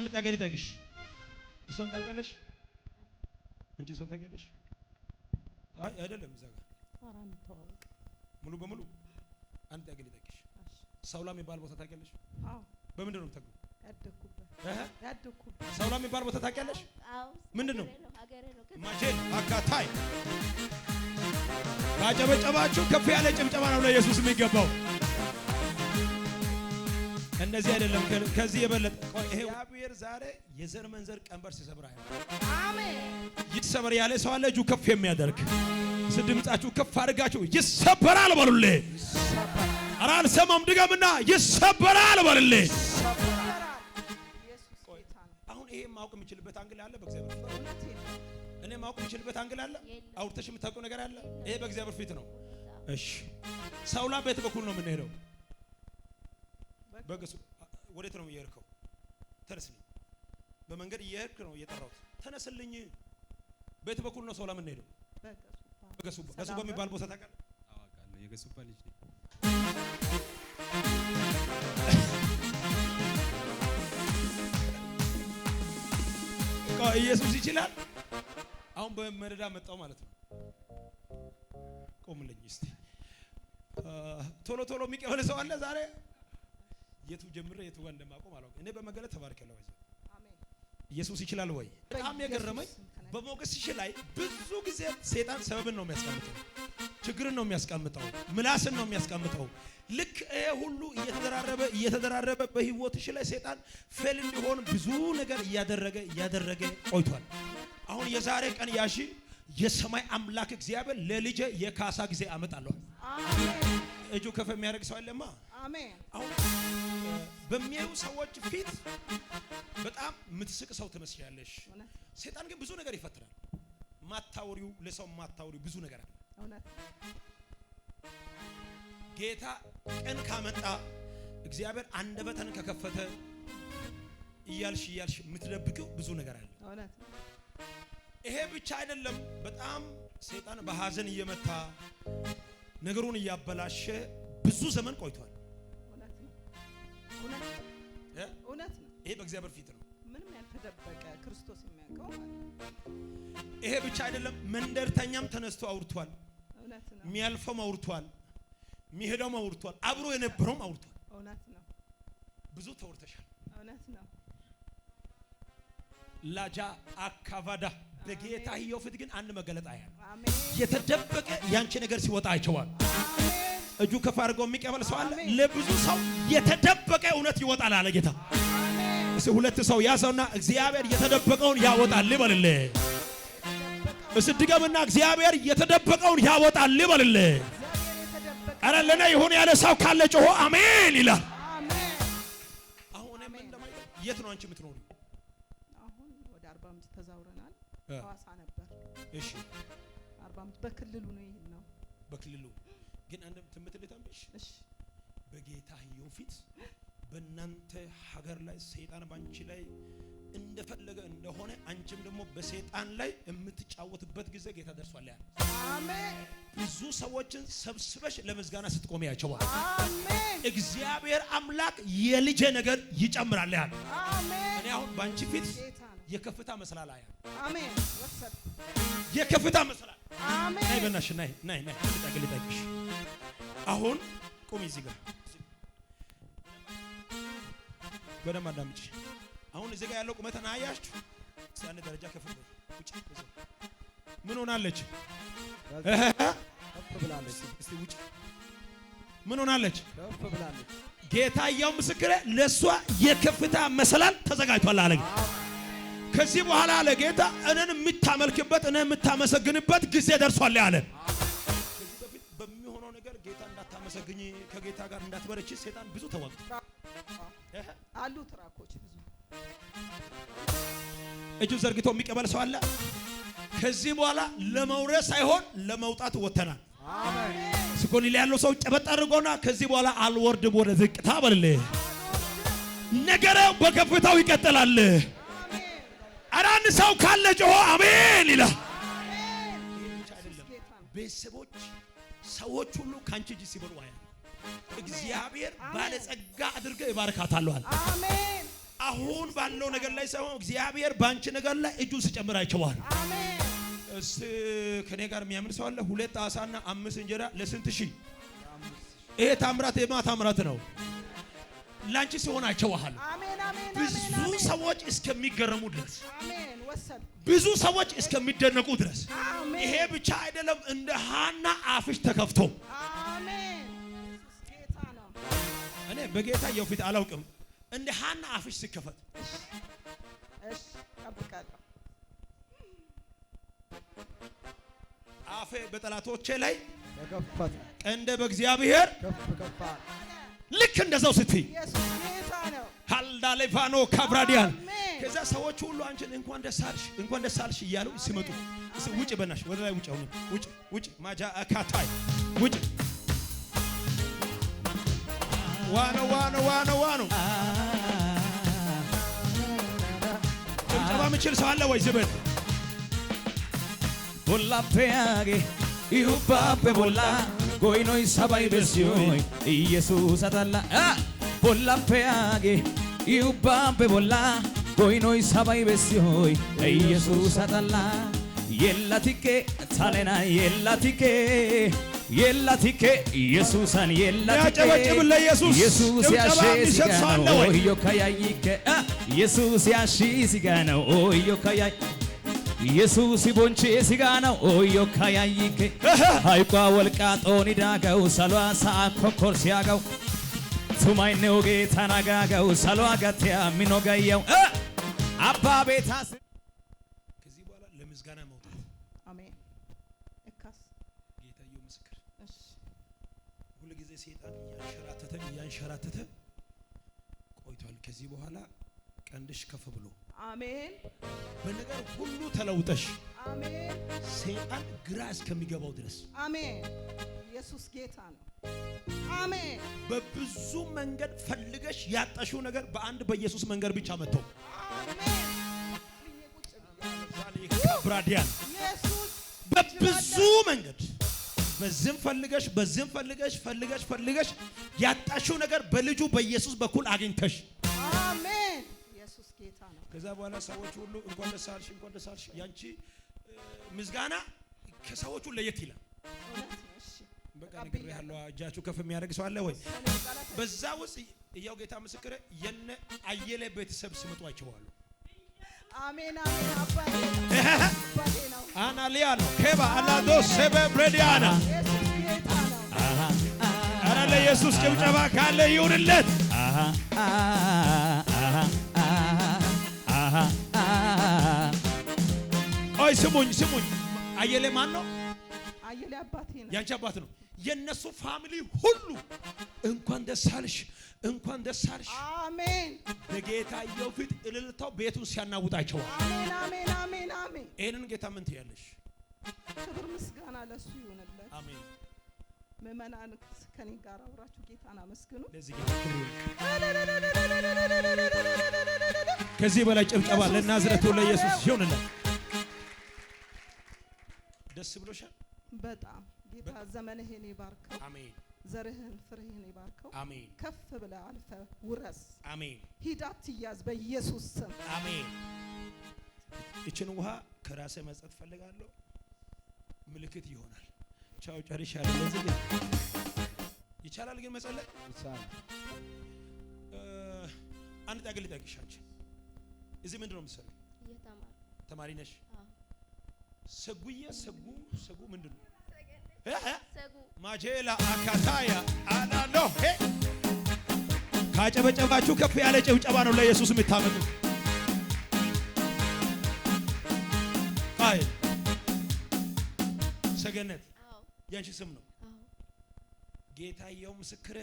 አንድ ታገሪ ታግሽ እሷን ታውቂያለሽ እንጂ እሷን ታውቂያለሽ? አይ አይደለም እዛ ጋር አራን ተዋወቅ ሙሉ በሙሉ አንድ ታገሪ ታግሽ ሳውላ የሚባል ቦታ ታውቂያለሽ? አዎ በምንድን ነው የምታውቂው? ያደኩበት ሳውላ የሚባል ቦታ ታውቂያለሽ? አዎ ምንድን ነው? ሀገሬ ነው። ማጄል አካታይ ባጨበጨባችሁ ከፍ ያለ ጭብጨባ ነው ለኢየሱስ የሚገባው። እንደዚህ አይደለም ከዚህ የበለጠ ይሄ እግዚአብሔር ዛሬ የዘር መንዘር ቀንበር ሲሰብር አይደል? አሜን። ይሰበር ያለ ሰው አለ እጁ ከፍ የሚያደርግ ድምጻችሁ ከፍ አድርጋችሁ ይሰበራል በሉልኝ። ኧረ አልሰማም ድገምና ይሰበራል በሉልኝ። አሁን ይሄ ማወቅ የሚችልበት አንግል አለ በእግዚአብሔር ፊት። እኔ ማወቅ የሚችልበት አንግል አለ። አውርተሽ የምታውቀው ነገር አለ። ይሄ በእግዚአብሔር ፊት ነው። እሺ ሳውላ ቤት በኩል ነው የምንሄደው። በገሱ ወዴት ነው እየሄድከው? ተነስልኝ። በመንገድ እየሄድክ ነው እየጠራሁት። ተነስልኝ። ቤት በኩል ነው ሳውላ የምንሄደው። በገሱባ ገሱባ የሚባል ቦታ ታውቃለህ? አውቃለሁ። የገሱባ ልጅ ነኝ። ኢየሱስ ይችላል። አሁን በመረዳ መጣው ማለት ነው። ቆምልኝ እስቲ። ቶሎ ቶሎ የሚቀበል ሰው አለ ዛሬ? የቱ ጀምሬ የቱ ጋር እንደማቆም አላውቅም። እኔ በመገለጥ ተባርከለው አይዘ አሜን። ኢየሱስ ይችላል ወይ? በጣም የገረመኝ በሞገስሽ ላይ ብዙ ጊዜ ሰይጣን ሰበብን ነው የሚያስቀምጠው፣ ችግርን ነው የሚያስቀምጠው፣ ምላስን ነው የሚያስቀምጠው። ልክ ይሄ ሁሉ እየተደራረበ በህይወትሽ ላይ ሰይጣን ፌል እንዲሆን ብዙ ነገር እያደረገ ቆይቷል። አሁን የዛሬ ቀን ያሺ የሰማይ አምላክ እግዚአብሔር ለልጄ የካሳ ጊዜ አመጣለሁ። አሜን። እጁ ከፍ የሚያደርግ ሰው አይደለማ? አሜን። አሁን በሚያዩ ሰዎች ፊት በጣም የምትስቅ ሰው ትመስያለሽ። ሰይጣን ግን ብዙ ነገር ይፈትራል። ማታወሪው ለሰው ማታወሪው ብዙ ነገር አለ። እውነት ጌታ ቀን ካመጣ እግዚአብሔር አንደበትን ከከፈተ እያልሽ የምትደብቂው ብዙ ነገር አለ። እውነት ይሄ ብቻ አይደለም። በጣም ሰይጣን በሐዘን እየመታ ነገሩን እያበላሸ ብዙ ዘመን ቆይቷል። እውነት ነው። ይሄ በእግዚአብሔር ፊት ነው። ምንም ያልተደበቀ ክርስቶስ የሚያውቀው ማለት። ይሄ ብቻ አይደለም። መንደርተኛም ተነስቶ አውርቷል። እውነት ነው። የሚያልፈው አውርቷል፣ የሚሄደው አውርቷል፣ አብሮ የነበረው አውርቷል። እውነት ነው። ብዙ ተወርተሻል። እውነት ነው። ላጃ አካቫዳ በጌታ ሕያው ፊት ግን አንድ መገለጥ አያል። አሜን። የተደበቀ ያንቺ ነገር ሲወጣ አይተዋል። አሜን። እጁ ከፍ አድርገው የሚቀበል ሰው አለ። ለብዙ ሰው የተደበቀ እውነት ይወጣል አለ ጌታ። አሜን። እሺ ሁለት ሰው ያዘውና እግዚአብሔር የተደበቀውን ያወጣል ይበልልህ። እሺ ድገምና እግዚአብሔር የተደበቀውን ያወጣል ይበልልህ። አረ ለኔ ይሁን ያለ ሰው ካለ ጮሆ አሜን ይላል። አሜን። አሁን ምን እንደማይቀር የት ነው አንቺ የምትኖሪው? አሁን ወደ 45 ተዛውረናል። ሐዋሳ ነበር። እሺ 45 በክልሉ ነው ይሄን ነው። በክልሉ ግን አንድ ትምት ለታምሽ እሺ በጌታ ሕያው ፊት በእናንተ ሀገር ላይ ሰይጣን ባንቺ ላይ እንደፈለገ እንደሆነ አንቺም ደግሞ በሰይጣን ላይ የምትጫወትበት ጊዜ ጌታ ደርሷል ያለ። አሜን። ብዙ ሰዎችን ሰብስበሽ ለምስጋና ስትቆሚ ያቸዋል። አሜን። እግዚአብሔር አምላክ የልጄ ነገር ይጨምራል ያለ። አሜን። እኔ አሁን ባንቺ ፊት የከፍታ መስላል አያ። አሜን። ወሰድ የከፍታ መስላል። አሜን። ነይ በእናትሽ ነይ ልጠግልሽ። አሁን ቁሚ እዚህ ጋር በደንብ አዳምጪ። አሁን እዚህ ጋር ያለው ቁመት አያችሁ? አንድ ደረጃ ከፍ ብሎ ውጪ። ምን ሆናለች? ከፍ ብላለች። እስቲ ውጪ። ምን ሆናለች? ከፍ ብላለች። ጌታ ያው ምስክሬ ለሷ የከፍታ መሰላል ተዘጋጅቷል አለ። ከዚህ በኋላ አለ ጌታ እኔን የምታመልክበት እኔን የምታመሰግንበት ጊዜ ደርሷል አለ። ከዚህ በፊት በሚሆነው ነገር ጌታ እንዳታመሰግኝ ከጌታ ጋር እንዳትበረቺ ሰይጣን ብዙ ተዋግቷል። አሉ ትራኮች ብዙ እጁ ዘርግቶ የሚቀበል ሰው አለ። ከዚህ በኋላ ለመውረስ ሳይሆን ለመውጣት ወተናል። አሜን። ስኮኒ ላይ ያለው ሰው ጨበጥ አድርጎና ከዚህ በኋላ አልወርድም ወደ ዝቅታ በልልህ። ነገረ በከፍታው ይቀጥላል። አራን ሰው ካለ ጮሆ አሜን ይላል። ቤተሰቦች ሰዎች ሁሉ ካንቺ እጅ ሲበሉ አያ እግዚአብሔር ባለጸጋ አድርገህ ይባርካታል። አሜን። አሁን ባለው ነገር ላይ ሳይሆን እግዚአብሔር ባንቺ ነገር ላይ እጁን ሲጨምር አይቼዋለሁ። አሜን። እስቲ ከኔ ጋር የሚያምን ሰው አለ? 2 ዓሳና 5 እንጀራ ለስንት ሺህ? ይሄ ታምራት የማ ታምራት ነው? ላንቺ ሲሆን አይቼዋለሁ። አሜን አሜን ብዙ አሜን ሰዎች እስከሚገረሙ ድረስ፣ አሜን። ወሰድ ብዙ ሰዎች እስከሚደነቁ ድረስ። አሜን። ይሄ ብቻ አይደለም፣ እንደ ሃና አፍሽ ተከፍቶ አሜን። ኢየሱስ ጌታ ነው። እኔ በጌታ የፊት አላውቅም። እንደ ሃና አፍሽ ሲከፈት እሺ ጠብቃለሁ። አፌ በጠላቶቼ ላይ ተከፈተ። እንደ በእግዚአብሔር ከፍ ልክ እንደዛው ስትይ ኢየሱስ ጌታ ነው። ሃልዳሌፋኖ ካብራዲያን አሜን። ከዛ ሰዎች ሁሉ አንቺን እንኳን ደስ አልሽ እያሉ ሲመጡ ውጭ በናሽ ወደ ላይ ውጭ፣ አሁን ውጭ ማጃ አካታይ ውጭ ዋኖ ጭብጨባ ምችል ሰው አለ ወይ? ዝበት ቦላፔያጌ ይሁባቤ ቦላ ጎይኖይ ሰባይ በሲዮይ ኢየሱስ አታላ ቦላፔያጌ ይሁባቤ ቦላ ጎይኖይ ሰባይ በሲዮይ ኢየሱስ አታላ የላቲኬ ታለና የላቲኬ ኢየሱሳን ያጨበጭብ ለኢየሱስ ኢየሱስ ያሺሲጋኖ ኦዮ ካያይከ ኢየሱስ ያሺሲጋኖ ኦዮ ካያይ ኢየሱስ ቦንቼ ሲጋናው ኦዮ ካያይከ ሃይቋ ወልቃ ጦኒ ዳጋው ሰሏ ሰዓ ኮኮር ሲያጋው ቱማይኔው ጌታ ናጋጋው ሰሏ ጋቲያ ሚኖጋያው አባ ቤታስ ከዚህ በኋላ ለምስጋና መውጣት። አሜን። እካስ ጌታዬ ምስክር። እሺ ሁሉ ጊዜ ሰይጣን እያንሸራተተ ቆይቷል። ከዚህ በኋላ ቀንድሽ ከፍ ብሎ አሜን በነገር ሁሉ ተለውጠሽ አሜን ሰይጣን ግራ እስከሚገባው ድረስ አሜን። ኢየሱስ ጌታ ነው። አሜን። በብዙ መንገድ ፈልገሽ ያጣሽው ነገር በአንድ በኢየሱስ መንገድ ብቻ መጥቶ አሜን። ብራዲያን ኢየሱስ በብዙ መንገድ በዚህም ፈልገሽ ያጣሽው ነገር በልጁ በኢየሱስ በኩል አግኝተሽ አሜን። ኢየሱስ ጌታ ነው። ከዛ በኋላ ሰዎች ሁሉ እንኳን ደስ አልሽ ያንቺ ምስጋና ከሰዎቹ ለየት ይላል። እውነት ነው። እሺ በቃ ንግሬ ያለው እጃችሁ ከፍ የሚያደርግ ሰው አለ ወይ? በዛ ውስጥ ያው ጌታ ምስክር የነ አየለ ቤተሰብ ሲመጡ አይቼዋለሁ። አሜን አሜን። አባቴ ነው። አናሊያ ነው ከባ አላዶ ሰበ ብሬዲያና ኢየሱስ ጌታ ነው። አረ ለኢየሱስ ጭብጨባ ካለ ይሁንለት። ቆይ ስሙኝ፣ አየለ ማን ነው? አየለ አባቴ ነው። ያንቺ አባት ነው። የነሱ ፋሚሊ ሁሉ እንኳን ደስ አለሽ። አሜን። በጌታዬው ፊት እልልታው ቤቱን ሲያናውጣቸው አሜን። ይሄንን ጌታ ምን ትያለሽ? ክብር ምስጋና ለሱ ይሁንለት። አሜን። ምእመናን ከኔ ጋር አብራችሁ ጌታን አመስግኑ። ለዚህ ጌታ ከዚህ በላይ ጭብጨባ ለናዝሬቱ ለኢየሱስ ይሁንለት። ደስ ብሎሻል? በጣም ጌታ ዘመንህን ይባርከው። አሜን። ዘርህን ፍሬህን ይባርከው። አሜን። ከፍ ብለህ አልፈህ ውረስ። አሜን። ሂድ አትያዝ በኢየሱስ ስም አሜን። እችን ውሃ ከራሴ መስጠት ፈልጋለሁ። ምልክት ይሆናል። ቻው ጨርሻለሁ። ለዚህ ግን ይቻላል ግን መጸለይ ይቻላል። አንድ ጠግል ጠቅሻች እዚህ ምንድን ነው የምትሰሪው? ተማሪ ነሽ? ሰጉ ምንድን ነው? ማጄላ አካታያ አናሎ ካጨበጨባችሁ ከፍ ያለ ጭብጨባ ነው ለኢየሱስ የምታመጡ። አይ ሰገነት ያንቺ ስም ነው። ጌታዬው ምስክር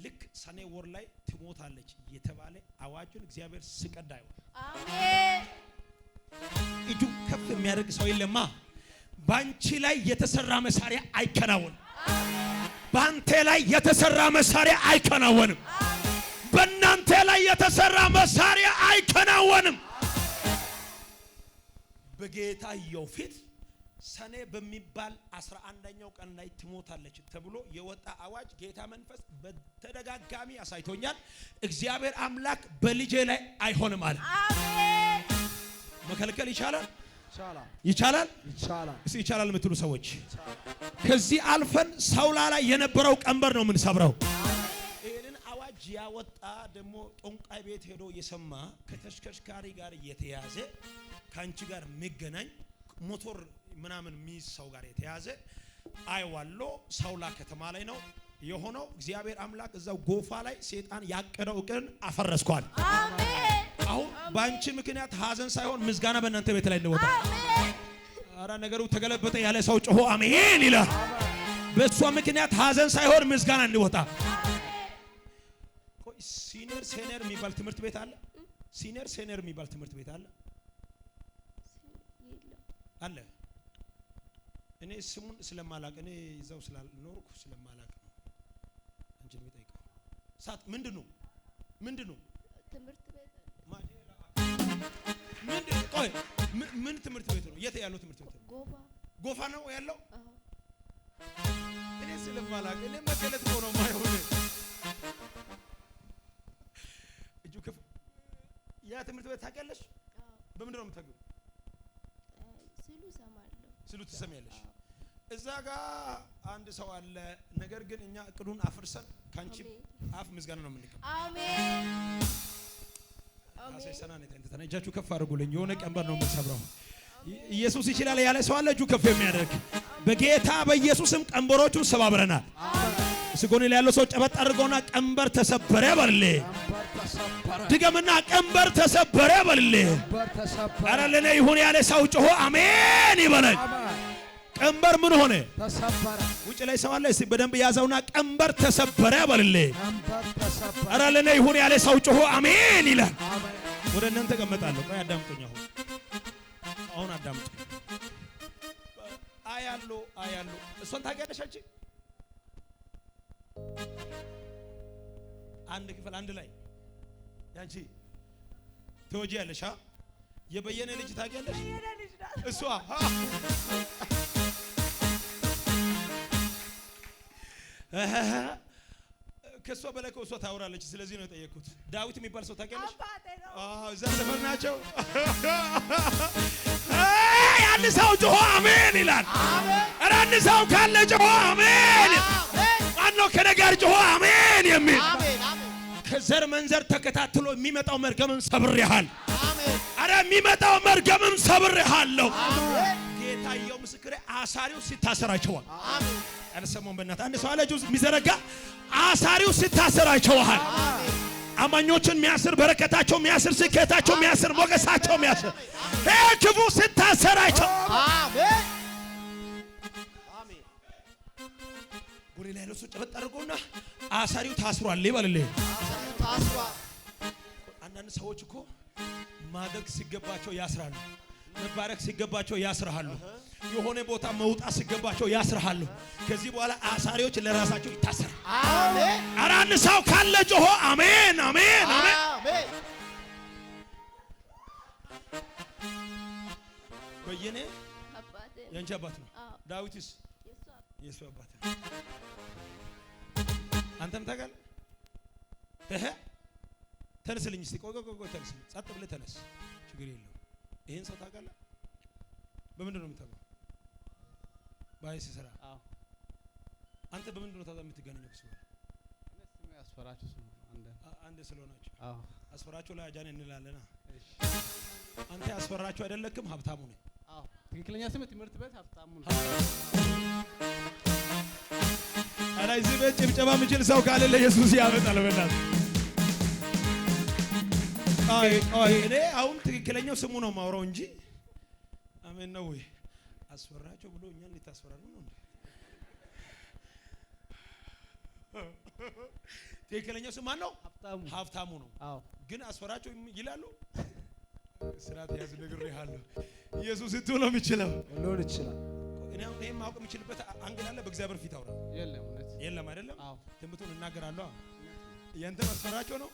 ልክ ሰኔ ወር ላይ ትሞታለች የተባለ አዋጁን እግዚአብሔር ሲቀዳ ይሁን። አሜን። እጁ ከፍ የሚያደርግ ሰው የለማ። ባንቺ ላይ የተሰራ መሳሪያ አይከናወንም። ባንተ ላይ የተሰራ መሳሪያ አይከናወንም። በእናንተ ላይ የተሰራ መሳሪያ አይከናወንም። በጌታዬው ፊት ሰኔ በሚባል 11ኛው ቀን ላይ ትሞታለች ተብሎ የወጣ አዋጅ ጌታ መንፈስ በተደጋጋሚ አሳይቶኛል። እግዚአብሔር አምላክ በልጄ ላይ አይሆንም አለ። አሜን። መከልከል ይቻላል? ይቻላል። ይቻላል። እስኪ ይቻላል የምትሉ ሰዎች ከዚህ አልፈን ሳውላ ላይ የነበረው ቀንበር ነው የምንሰብረው። ይህንን አዋጅ ያወጣ ደግሞ ጦንቃይ ቤት ሄዶ የሰማ ከተሽከርካሪ ጋር የተያዘ ከአንቺ ጋር የሚገናኝ ሞቶር ምናምን ሚዝ ሰው ጋር የተያዘ አይዋሎ ሳውላ ከተማ ላይ ነው የሆነው። እግዚአብሔር አምላክ እዛው ጎፋ ላይ ሰይጣን ያቀደው እቅድን አፈረስኳል። አሜን። አሁን ባንቺ ምክንያት ሀዘን ሳይሆን ምስጋና በእናንተ ቤት ላይ እንደወጣ አሜን። አራ ነገሩ ተገለበጠ ያለ ሰው ጮሆ አሜን ይላል። በእሷ ምክንያት ሀዘን ሳይሆን ምስጋና እንዲወጣ። ቆይ ሲኒየር ሴኒየር የሚባል ትምህርት ቤት አለ? ሲኒየር ሴኒየር የሚባል ትምህርት ቤት አለ አለ? እኔ ስሙን ስለማላቅ እኔ እዛው ስላልኖርኩ ስለማላቅ ነው እንጂ የሚጠይቀው ሳት ምንድነው ትምህርት ቤት ቆይ ምን ትምህርት ቤት ነው? የት ያለው ትምህርት ቤት ነው? ጎፋ ነው ያለው? እኔ ስለማላቅ እኔ መገለጥ ሆኖ ማይሆን እጁ ከፍ ያ ትምህርት ቤት ታውቂያለሽ? በምንድን ነው የምታውቂው? ስሉ ትሰሚያለሽ? እዛ ጋር አንድ ሰው አለ። ነገር ግን እኛ እቅዱን አፍርሰን ካንቺ አፍ ምስጋና ነው የምንቀበለው። አሜን። አሜን። እጃችሁ ከፍ አድርጉልኝ። የሆነ ቀንበር ነው የምንሰብረው። ኢየሱስ ይችላል ያለ ሰው አለ እጁ ከፍ የሚያደርግ በጌታ በኢየሱስም ቀንበሮቹን ሰባብረናል። ስጎኔ ላይ ያለው ሰው ጨበጥ አድርጎና ቀንበር ተሰበረ በልሌ ድገምና ቀንበር ተሰበረ በልሌ። አረ ለኔ ይሁን ያለ ሰው ጮሆ አሜን ይበለኝ። ቀንበር ምን ሆነ? ተሰበረ። ውጭ ላይ ሰው አለ እስቲ በደንብ ያዘውና ቀንበር ተሰበረ በልሌ። አረ ለኔ ይሁን ያለ ሰው ጮሆ አሜን ይላል። ወደ እናንተ ተቀመጣለሁ። ቆይ አዳምጡኝ። አሁን አዳምጡ። አያሉ እሷን ታውቂያለሽ አንቺ? አንድ ክፍል አንድ ላይ ያንቺ ትወጂያለሽ? የበየነ ልጅ ታውቂያለሽ? እሷ ከሷ በላይ ከሷ ታወራለች። ስለዚህ ነው የጠየኩት። ዳዊት የሚባል ሰው ታውቂያለሽ? እዛ ሰፈር ናቸው። አንድ ሰው ጮሆ አሜን ይላል። ኧረ አንድ ሰው ካለ ጮሆ አሜን። ማነው ከነጋር ጮሆ አሜን የሚል? ከዘር መንዘር ተከታትሎ የሚመጣው መርገምም ሰብሬሃል። አረ የሚመጣው መርገምም ሰብሬሃለሁ። ጌታ ይኸው ምስክሬ። አሳሪው ሲታሰራቸዋል። አልሰማም። በእናትህ አንድ ሰው አለ እጁ የሚዘረጋ አሳሪው ሲታሰራቸዋል። አማኞችን የሚያስር በረከታቸው የሚያስር ስኬታቸው የሚያስር ሞገሳቸው የሚያስር ክፉ ሲታሰራቸው አሜን አሜን። ጉሪ ላይ ለሱ ጨበጥ አድርጎና አሳሪው ታስሯል ይበልልኝ። አሳሪው ታስሯል። አንዳንድ ሰዎች እኮ ማደግ ሲገባቸው ያስራሉ። መባረክ ሲገባቸው ያስራሉ። የሆነ ቦታ መውጣት ሲገባቸው ያስራሉ። ከዚህ በኋላ አሳሪዎች ለራሳቸው ይታሰራሉ። አሜን። ኧረ አንድ ሰው ካለ ጮሆ አሜን አሜን አሜን። በየኔ ያንቺ አባት ነው። ዳዊትስ የሱ አባት። አንተም ታውቃለህ? ተነስልኝ እስቲ። ቆይ ተነስልኝ። ጸጥ ብለህ ተነስ። ችግር የለውም። ይሄን ሰው ታውቃለህ? በምንድን ነው የምታውቀው? ባይስ ስራ። አንተ በምንድን ነው ታዲያ የምትገናኘው? ከሱ ጋር ያስፈራችሁ አንድ ስለሆናችሁ አስፈራችሁ ላይ አጃኔ እንላለና አንተ ያስፈራችሁ አይደለክም? ሀብታሙ ነኝ። ትክክለኛ ስም ትምህርት ቤት ሀብታሙ ነው። አላይ እዚህ ቤት ጭብጨባ የሚችል ሰው ካለ ለኢየሱስ ያመጣል። በእናትህ እኔ አሁን ትክክለኛው ስሙ ነው ማውራው እንጂ አሜን ነው ወይ? አስፈራቸው ብሎ እኛን ሊታስፈራሩ ነው እንዴ? ትክክለኛው ስም ማን ነው? ሀብታሙ ነው። ግን አስፈራቸው ይላሉ። ስራት ያዝ ነግሬሃለሁ። ኢየሱስ እቱ ነው የሚችለው። ሁሉን ይችላል። እኔ አሁን ይሄን ማወቅ የምችልበት አንግል አለ። በእግዚአብሔር ፊት አውራ የለም አይደለም? ትንቢቱን እናገራለሁ። ያንተ አስፈራቸው ነው።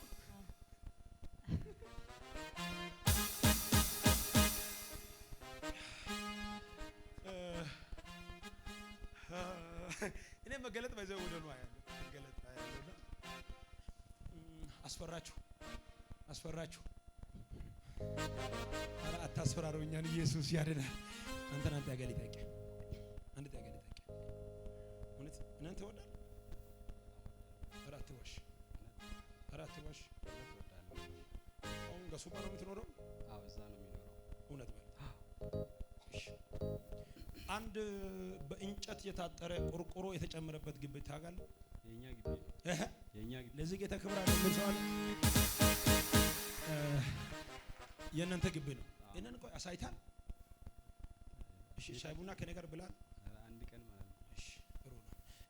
እኔ መገለጥ ባይዘው ወደ ነው አያለ መገለጥ አያለና አስፈራችሁ አረ አታስፈራሩ እኛን ኢየሱስ ያድናል አንተ ያገል ይጠቂ እውነት እናንተ ወዳ አራት ወሽ አሁን ገሱባ ነው የምትኖረው አዎ እዛ ነው የሚኖረው እውነት እሺ አንድ በእንጨት የታጠረ ቆርቆሮ የተጨመረበት ግቢ ታውቃለህ የኛ ግቢ የኛ ግቢ ለዚህ ጌታ ክብር አለ ምን ሰው አለ የእናንተ ግቢ ነው እነን ቆይ አሳይታል እሺ ሻይ ቡና ከኔ ጋር ብላል አንድ ቀን ማለት ነው እሺ ጥሩ ነው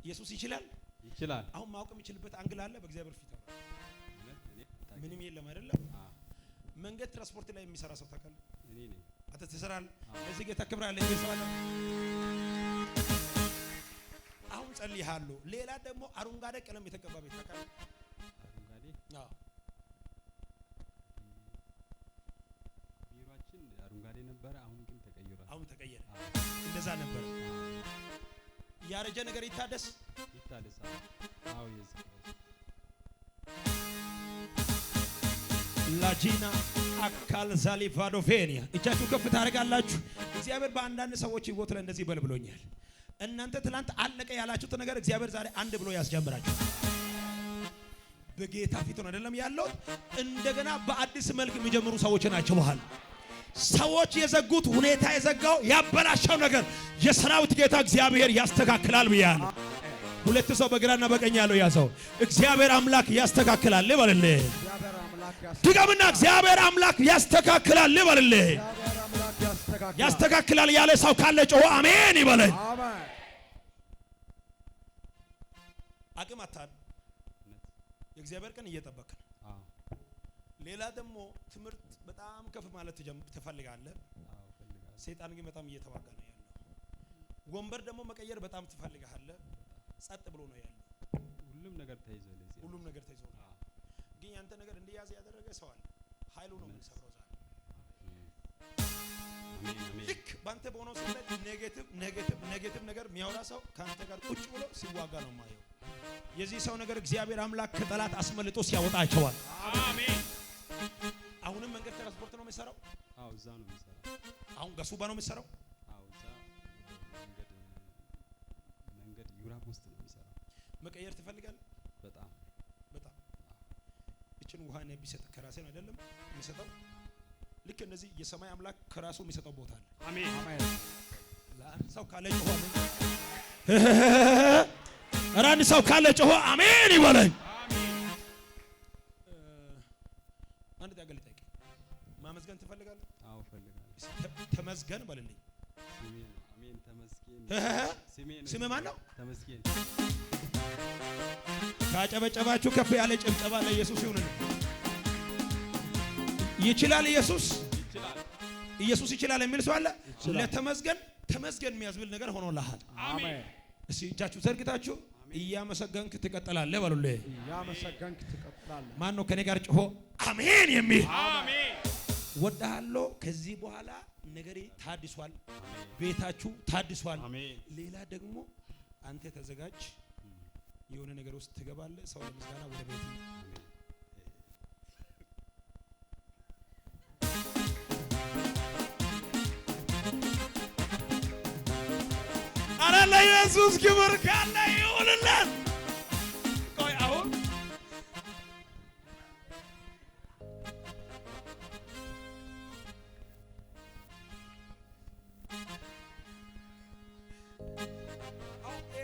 ኢየሱስ ይችላል አሁን ማወቅ የሚችልበት አንግል አለ በእግዚአብሔር ፊት ነው ምንም የለም አይደለም መንገድ ትራንስፖርት ላይ የሚሰራ ሰው ታውቃለህ እኔ ነኝ አንተ ትሰራለህ ለዚህ ጌታ ክብር አለ ሰው አለ አሁን ጸልይሃለሁ ሌላ ደግሞ አረንጓዴ ቀለም የተቀባ ቤት ታውቃለህ አረንጓዴ አዎ ቢሮአችን አረንጓዴ ነበር አሁን ግን ተቀየረ እንደዛ ነበር ያረጀ ነገር ይታደስ አዎ የዚህ ላጂና አካል ዛሊቫዶፌኒያ እጃችሁ ከፍ ታደርጋላችሁ እግዚአብሔር በአንዳንድ ሰዎች ህይወት ላይ እንደዚህ በል ብሎኛል እናንተ ትላንት አለቀ ያላችሁት ነገር እግዚአብሔር ዛሬ አንድ ብሎ ያስጀምራችሁ በጌታ ፊት ነው አይደለም ያለው እንደገና በአዲስ መልክ የሚጀምሩ ሰዎች ናቸው በኋላ ሰዎች የዘጉት ሁኔታ የዘጋው ያበላሸው ነገር የሰራዊት ጌታ እግዚአብሔር ያስተካክላል ብያለሁ ሁለት ሰው በግራና በቀኝ ያለው ያሰው እግዚአብሔር አምላክ ያስተካክላል ይበልልህ ድገምና እግዚአብሔር አምላክ ያስተካክላል ይበልልህ ያስተካክላል ያለ ሰው ካለ ጮህ አሜን ይበልልህ አቅም አታል የእግዚአብሔር ቀን እየጠበቅን ሌላ ደግሞ ትምህርት በጣም ከፍ ማለት ትፈልጋለህ ሰይጣን ግን በጣም እየተዋጋ ነው ያለው ወንበር ደግሞ መቀየር በጣም ትፈልጋለህ ጸጥ ብሎ ነው ያለው ሁሉም ነገር ተይዞ ግን ያንተ ነገር እንዲያዝ ያደረገ ሰው አለ ኃይሉ ነው የምንሰራው ዛሬ ልክ ባንተ በሆነው ሰው ኔጌቲቭ ነገር የሚያወራ ሰው ካንተ ጋር ቁጭ ብሎ ሲዋጋ ነው ማየው የዚህ ሰው ነገር እግዚአብሔር አምላክ ከጠላት አስመልጦ ሲያወጣቸዋል አሜን አሁንም መንገድ ትራንስፖርት ነው የሚሰራው አዎ እዛ ነው የሚሰራው አሁን ገሱባ ነው የሚሰራው አዎ እዛ መንገድ ዩራፕ ውስጥ ነው የሚሰራው መቀየር ትፈልጋለህ በጣም እችን ውሃ ነው ቢሰጥ ከራሴ ነው አይደለም የሚሰጠው ልክ እንደዚህ የሰማይ አምላክ ከራሱ የሚሰጠው ቦታ አለ አሜን ለአንድ ሰው ካለ ጮህ አሜን አንድ ሰው ካለ ጮህ አሜን ይበለኝ አንድ ታገልጠኝ ማመስገን ትፈልጋለህ አዎ ፈልጋለሁ ተመስገን በልልኝ አሜን ተመስገን ስሜ ማን ነው ተመስገን ካጨበጨባችሁ ከፍ ያለ ጭብጨባ ለኢየሱስ ይሁንልን ይችላል ኢየሱስ ይችላል የሚል ሰው አለ ለተመስገን የሚያስብል ነገር ሆኖልሃል አሜን እሺ እጃችሁ ዘርግታችሁ እያመሰገንክ ትቀጥላለህ በሉልኝ እያመሰገንክ ትቀጥላለህ ማን ነው ከኔ ጋር ጮሆ አሜን የሚል አሜን ወዳሃለሁ ከዚህ በኋላ ነገሬ ታድሷል ቤታችሁ ታድሷል ሌላ ደግሞ አንተ ተዘጋጅ የሆነ ነገር ውስጥ ትገባለህ ሰው ለምስጋና ወደ ቤት አረ ለኢየሱስ ክብር ካለ ይሁንልን ቆይ አሁን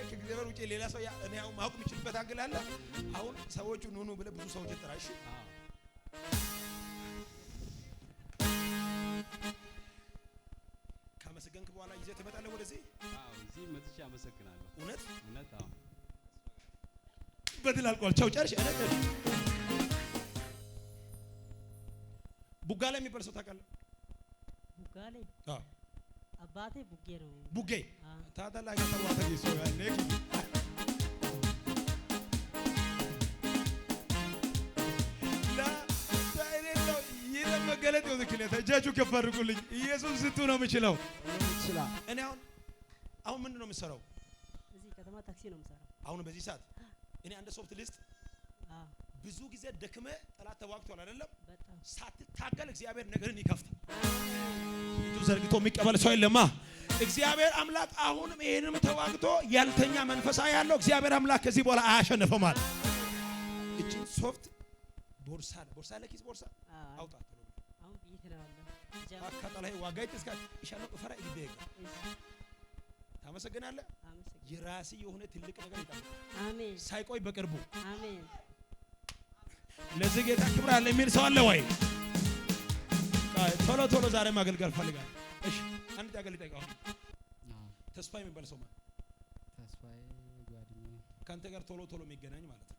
ከእግዚአብሔር ውጪ ሌላ ሰው እኔ አሁን ማወቅ የምችልበት አንግል አለ አሁን ሰዎቹ ኑኑ ብለህ ብዙ ሰዎች ጥራሽ ካመሰገንክ በኋላ ይዘህ ትመጣለህ ወደዚህ እዚህ መጥቼ አመሰግናለሁ እውነት አዎ በድል አልቋል ቻው ጨርሽ ቡጋላ የሚባል ሰው ታውቃለህ ቡጋሌ አዎ አባቴ ቡጌ ነው ቡጌ ታታላ ከተዋተ ሰው ያለ መገለጥ ነው ዝክለታ እጃችሁ ከፍ አድርጉልኝ ኢየሱስ ስቱ ነው የምችለው እኔ አሁን ምንድን ነው የምሰራው እዚህ ከተማ ከተማ ታክሲ ነው የምሰራው። አሁን በዚህ ሰዓት እኔ አንድ ሶፍት ሊስት አዎ ብዙ ጊዜ ደክመ ጠላት ተዋግቷል አይደለም? በጣም ሳትታገል እግዚአብሔር ነገርን ይከፍታል። እጁ ዘርግቶ የሚቀበል ሰው የለማ። እግዚአብሔር አምላክ አሁንም ይሄንም ተዋግቶ ያልተኛ መንፈሳዊ ያለው እግዚአብሔር አምላክ ከዚህ በኋላ አያሸንፈውም አለ። እቺን ሶፍት ቦርሳ ለኪስ ቦርሳ አውጣ ተሎ አሁን ይተላልኩ አካታላይ ዋጋይ ተስካ ይሻለው ፈራ ይደግ ታመሰግናለህ። የራስ የሆነ ትልቅ ነገር ይጣል። አሜን። ሳይቆይ በቅርቡ አሜን። ለዚህ ጌታ ክብር አለ የሚል ሰው አለ ወይ? ቶሎ ዛሬ ማገልገል ፈልጋለሁ። እሺ አንድ ያገል ይጠይቀው። ተስፋ የሚባል ሰው ማለት ተስፋዬ ጓደኛዬ ካንተ ጋር ቶሎ የሚገናኝ ማለት ነው።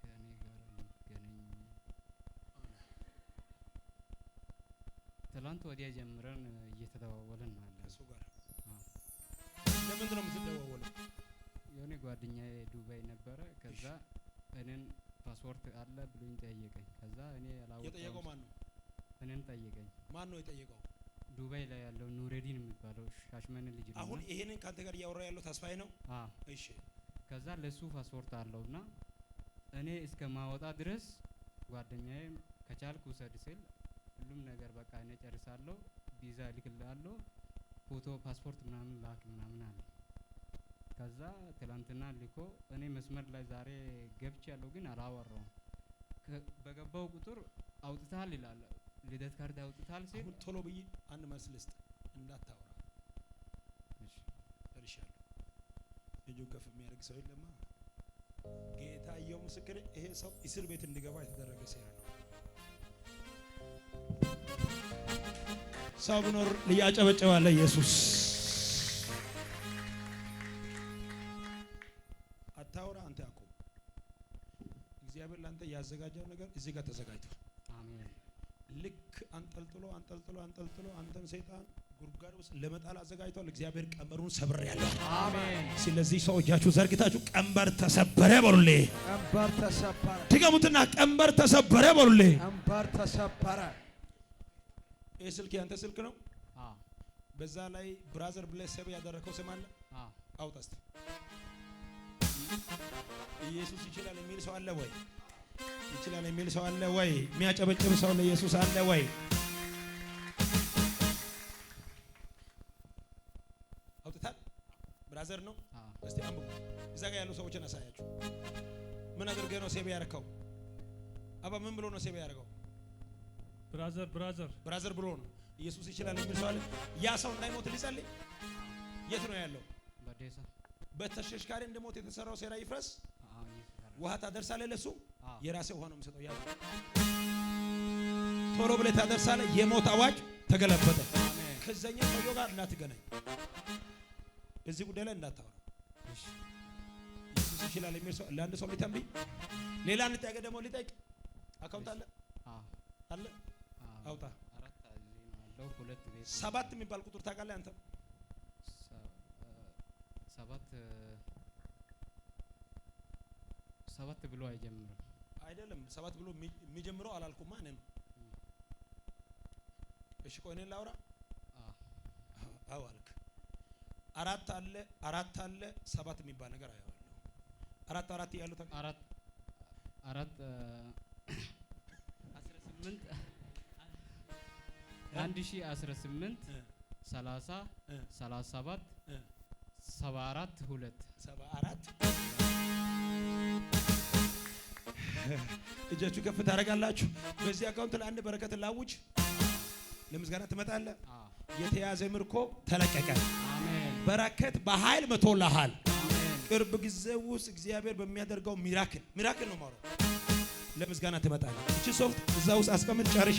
ከእኔ ጋር የሚገናኝ ትላንት ወዲያ ጀምረን እየተደዋወልን ነው ያለን እሱ ጋር ለምንድን ነው የምትደዋወለው? የሆነ ጓደኛዬ ዱባይ ነበረ። ከዛ እኔን ፓስፖርት አለ ብሎኝ ጠየቀኝ። ከዛ እኔ ያላወቀው የጠየቀው ማን ነው? እኔን ጠየቀኝ። ማን ነው የጠየቀው? ዱባይ ላይ ያለው ኑረዲን የሚባለው ሻሽመኔ ልጅ ነው። አሁን ይሄንን ካንተ ጋር እያወራ ያለው ተስፋዬ ነው። እሺ ከዛ ለሱ ፓስፖርት አለውና እኔ እስከ ማወጣ ድረስ ጓደኛዬ ከቻልኩ ውሰድ ስል ሁሉም ነገር በቃ እኔ ጨርሳለሁ፣ ቪዛ ልክልሃለሁ፣ ፎቶ ፓስፖርት ምናምን ላክ ምናምን አለ። ከዛ ትላንትና ልኮ እኔ መስመር ላይ ዛሬ ገብቼ ያለው ግን አላወራውም። በገባው ቁጥር አውጥታል ይላል። ልደት ካርድ አውጥታል ሲል አሁን ቶሎ ብዬ አንድ መልስ ልስጥ፣ እንዳታወራ። እሺ እርሻለሁ እጁን ከፍ የሚያደርግ ሰው የለማ። ጌታ ይኸው ምስክር፣ ይሄ ሰው እስር ቤት እንዲገባ የተደረገ ሴራ ነው። ሰው ቢኖር ሊያጨበጭባለ ኢየሱስ አታውራ፣ አንተ አቁም። እግዚአብሔር ላንተ ያዘጋጀው ነገር እዚህ ጋር ተዘጋጅቷል። አሜን። ልክ አንጠልጥሎ አንተን ሰይጣን ጉርጓድ ውስጥ ለመጣል አዘጋጅቷል። እግዚአብሔር ቀንበሩን ሰብሬያለሁ። አሜን። ስለዚህ ሰው እጃችሁ ዘርግታችሁ ቀንበር ተሰበረ በሉልኝ። ቀንበር ተሰበረ። ድገሙትና ቀንበር ተሰበረ በሉልኝ። ቀንበር ተሰበረ። ይህ ስልክ ያንተ ስልክ ነው። በዛ ላይ ብራዘር ብለህ ሰብ ያደረከው ስም አለ። አውጣ እስቲ። ኢየሱስ ይችላል የሚል ሰው አለ ወይ? ይችላል የሚል ሰው አለ ወይ? የሚያጨበጭብ ሰው ለኢየሱስ አለ ወይ? አውጥታል። ብራዘር ነው። እስቲ አንብቡ። እዛ ጋር ያሉ ሰዎችን አሳያችሁ። ምን አድርገህ ነው ሴብ ያደረከው? አባ ምን ብሎ ነው ሴብ ያደረገው? ብራዘር ብሎ ነው። ኢየሱስ ይችላል የሚል ሰው አለ። ያ ሰው እንዳይሞት ሊጸልይ የት ነው ያለው? በዴሳ በተሽከርካሪ እንደሞት የተሰራው ሴራ ይፍረስ። ውሃ ታደርሳለህ ለሱ። የራስህ ውሃ ነው የምሰጠው። ያ ቶሎ ብለህ ታደርሳለህ። የሞት አዋጅ ተገለበጠ። ከዛኛ ሰውየው ጋር እንዳትገናኝ፣ እዚህ ጉዳይ ላይ እንዳታወራ። ኢየሱስ ይችላል የሚል ሰው ለአንድ ሰው ሊተንብይ፣ ሌላ እንጠያቀ ደግሞ ሊጠይቅ አካውንት አለ አለ አውጣ። ሰባት የሚባል ቁጥር ታውቃለህ አንተ? ሰባት ብሎ አይጀምርም። አይደለም ሰባት ብሎ የሚጀምረው አላልኩማ እኔም። እሺ ቆይ እኔን ላውራ። አዎ አልክ። አራት አለ ሰባት የሚባል ነገር አያዋለሁ። አራት ያለው አራት 18 1018 30 37 74 2 እጃችሁ ከፍ ታደርጋላችሁ። በዚህ አካውንት ለአንድ በረከት ላውጅ። ለምስጋና ትመጣለህ። የተያዘ ምርኮ ተለቀቀ። አሜን። በረከት በኃይል መቶልሃል። ቅርብ ጊዜ ውስጥ እግዚአብሔር በሚያደርገው ሚራክል ነው ማለት። ለምስጋና ትመጣለህ። እቺ ሶፍት እዛ ውስጥ አስቀምጥ። ጨርሻለሁ።